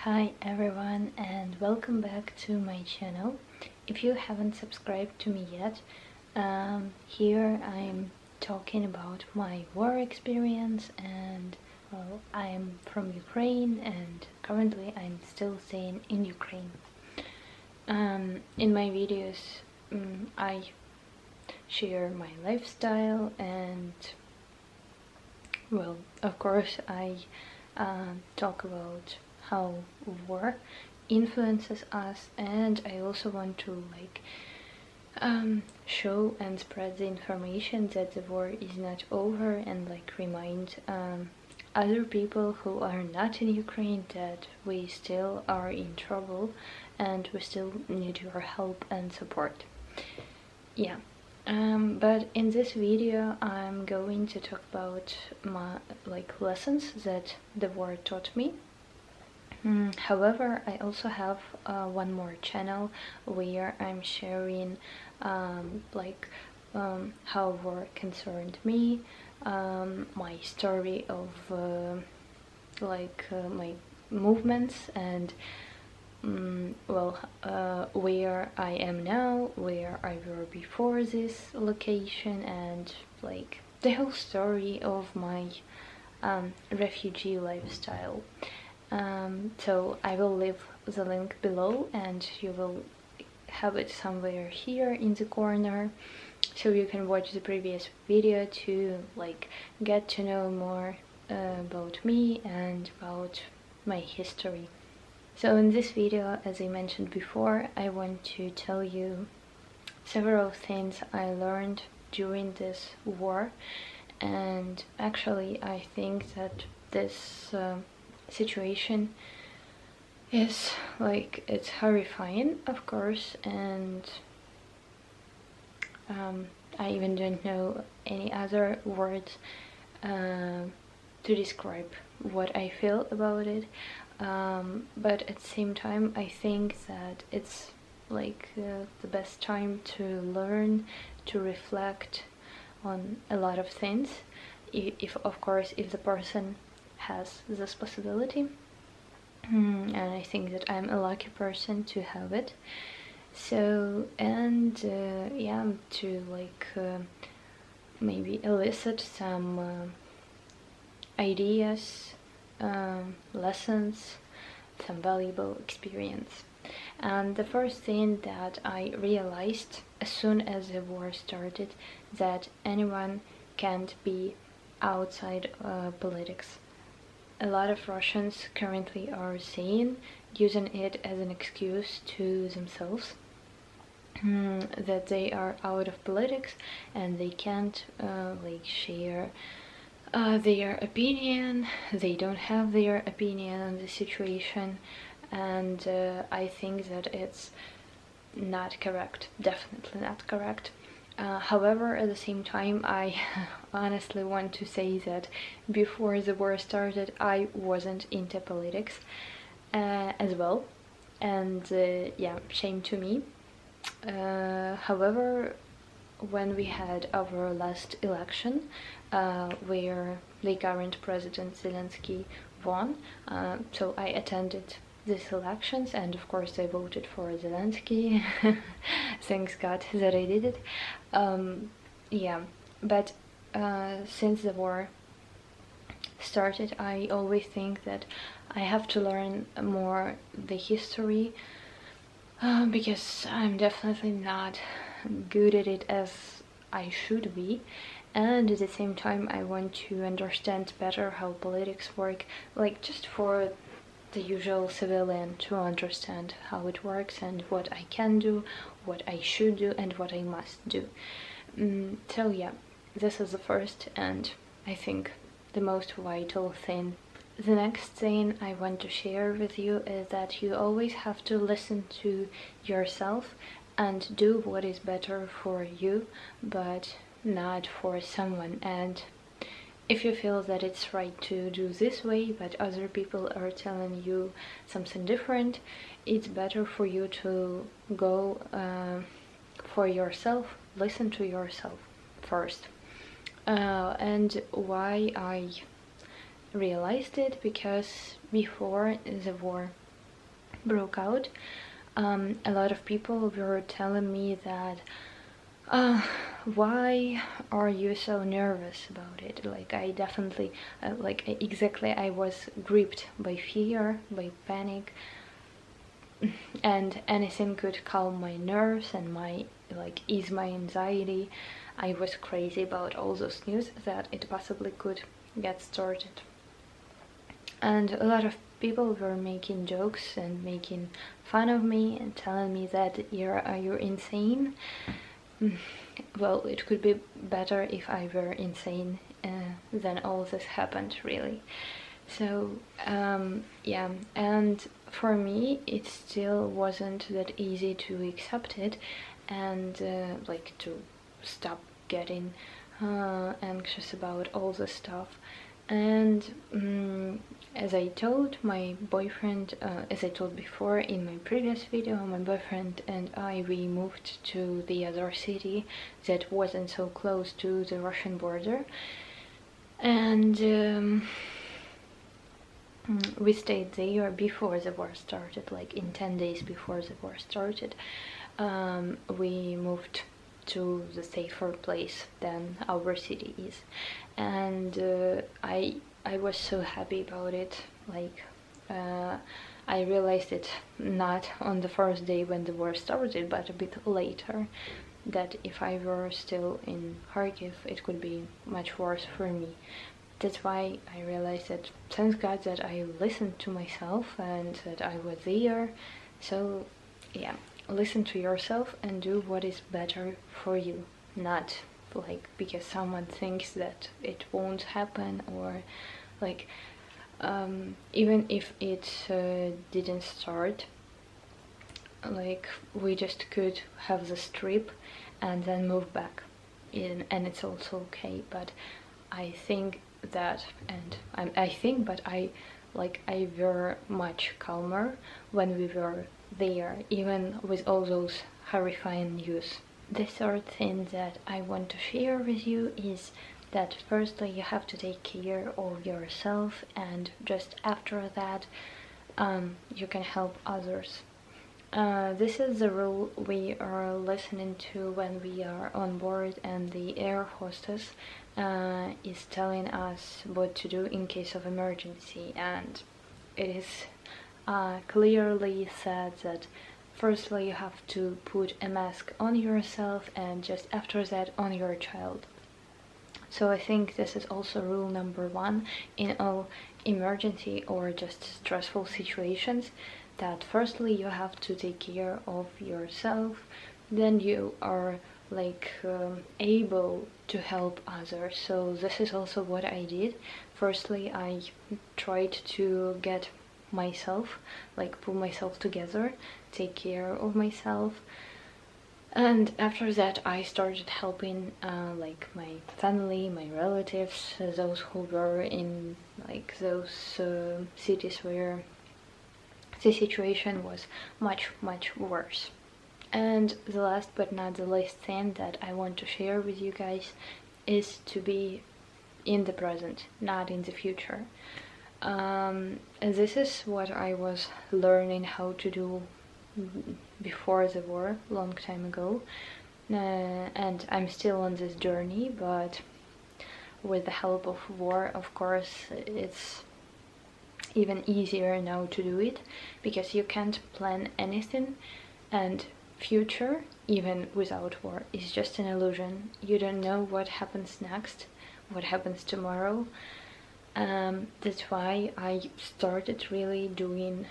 Hi everyone and welcome back to my channel. If you haven't subscribed to me yet, here I'm talking about my war experience and well, I'm from Ukraine and currently I'm still staying in Ukraine. In my videos I share my lifestyle and well, of course I talk about how war influences us, and I also want to show and spread the information that the war is not over and remind other people who are not in Ukraine that we still are in trouble and we still need your help and support. Yeah. But in this video I'm going to talk about my lessons that the war taught me. However, I also have one more channel where I'm sharing how war concerned me, my story of my movements and where I am now, where I were before this location, and the whole story of my refugee lifestyle. So I will leave the link below and you will have it somewhere here in the corner, so you can watch the previous video to get to know more about me and about my history. So in this video, as I mentioned before, I want to tell you several things I learned during this war, and actually I think that this situation is it's horrifying, of course, and I even don't know any other words to describe what I feel about it, but at the same time I think that it's the best time to learn, to reflect on a lot of things, if of course if the person has this possibility. And I think that I'm a lucky person to have it. So, and yeah, to maybe elicit some ideas, lessons, some valuable experience. And the first thing that I realized as soon as the war started, that anyone can't be outside politics. A lot of Russians currently are using it as an excuse to themselves, that they are out of politics and they can't share their opinion, they don't have their opinion on the situation, and I think that it's not correct, definitely not correct. However, at the same time, I honestly want to say that before the war started, I wasn't into politics as well, and yeah, shame to me. However, when we had our last election, where the current president Zelensky won, so I attended these elections, and of course I voted for Zelensky. Thanks God that I did it. Yeah, but since the war started, I always think that I have to learn more the history, because I'm definitely not good at it as I should be, and at the same time I want to understand better how politics work, just for the usual civilian to understand how it works and what I can do, what I should do, and what I must do. So yeah, this is the first and I think the most vital thing. The next thing I want to share with you is that you always have to listen to yourself and do what is better for you, but not for someone. And if you feel that it's right to do this way, but other people are telling you something different, it's better for you to go for yourself, listen to yourself first. And why I realized it, because before the war broke out, a lot of people were telling me that why are you so nervous about it? Like, I definitely exactly, I was gripped by fear, by panic, and anything could calm my nerves and ease my anxiety. I was crazy about all those news that it possibly could get started. And a lot of people were making jokes and making fun of me and telling me that you're insane. Well, it could be better if I were insane than all this happened, really. So yeah, and for me it still wasn't that easy to accept it and to stop getting anxious about all the stuff. And as I told my boyfriend, as I told before in my previous video, my boyfriend and I, we moved to the other city that wasn't so close to the Russian border, and we stayed there before the war started, like in 10 days before the war started. We moved to the safer place than our city is, and I was so happy about it. I realized it not on the first day when the war started, but a bit later, that if I were still in Kharkiv it could be much worse for me. That's why I realized that thank God that I listened to myself and that I was there. So yeah, listen to yourself and do what is better for you, not like because someone thinks that it won't happen, or like even if it didn't start, like we just could have this trip and then move back in, and it's also okay. But I think that, and I think, but I were much calmer when we were there, even with all those horrifying news. The third thing that I want to share with you is that firstly you have to take care of yourself, and just after that you can help others. This is the rule we are listening to when we are on board and the air hostess is telling us what to do in case of emergency, and it is clearly said that firstly you have to put a mask on yourself, and just after that on your child. So I think this is also rule number one in all emergency or just stressful situations, that firstly you have to take care of yourself, then you are able to help others. So this is also what I did. Firstly I tried to get myself, pull myself together, take care of myself, and after that I started helping my family, my relatives, those who were in those cities where the situation was much worse. And the last but not the least thing that I want to share with you guys is to be in the present, not in the future. And this is what I was learning how to do before the war, long time ago, and I'm still on this journey, but with the help of war, of course, it's even easier now to do it, because you can't plan anything, and future, even without war, is just an illusion. You don't know what happens next, what happens tomorrow. That's why I started really doing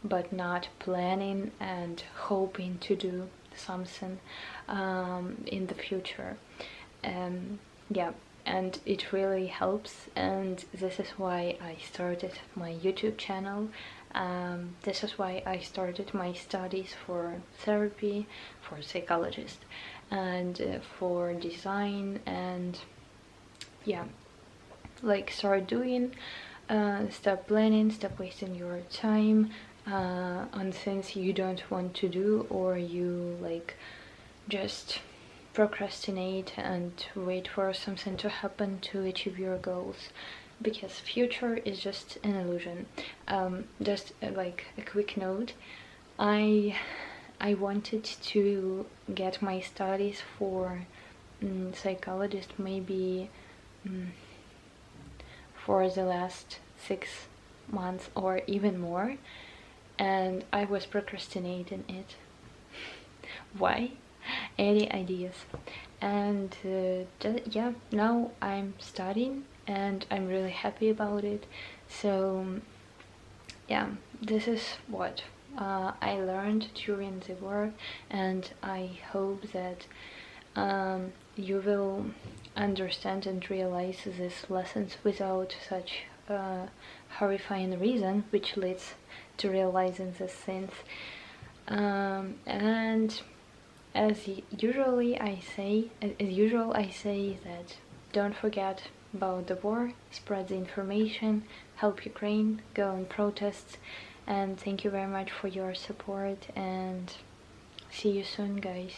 but not planning and hoping to do something in the future. Yeah, and it really helps, and this is why I started my YouTube channel. This is why I started my studies for therapy, for psychologist, and for design, and yeah, start doing, stop planning, stop wasting your time on things you don't want to do, or you just procrastinate and wait for something to happen to achieve your goals. because future is just an illusion. Just like a quick note, I wanted to get my studies for psychologist maybe for the last 6 months or even more, and I was procrastinating it. Why? Any ideas? And yeah, now I'm studying and I'm really happy about it. So yeah, this is what I learned during the work, and I hope that you will understand and realize these lessons without such horrifying reason, which leads to realizing these things. And as usual I say that don't forget about the war, spread the information, help Ukraine, go on protests, and thank you very much for your support, and see you soon, guys.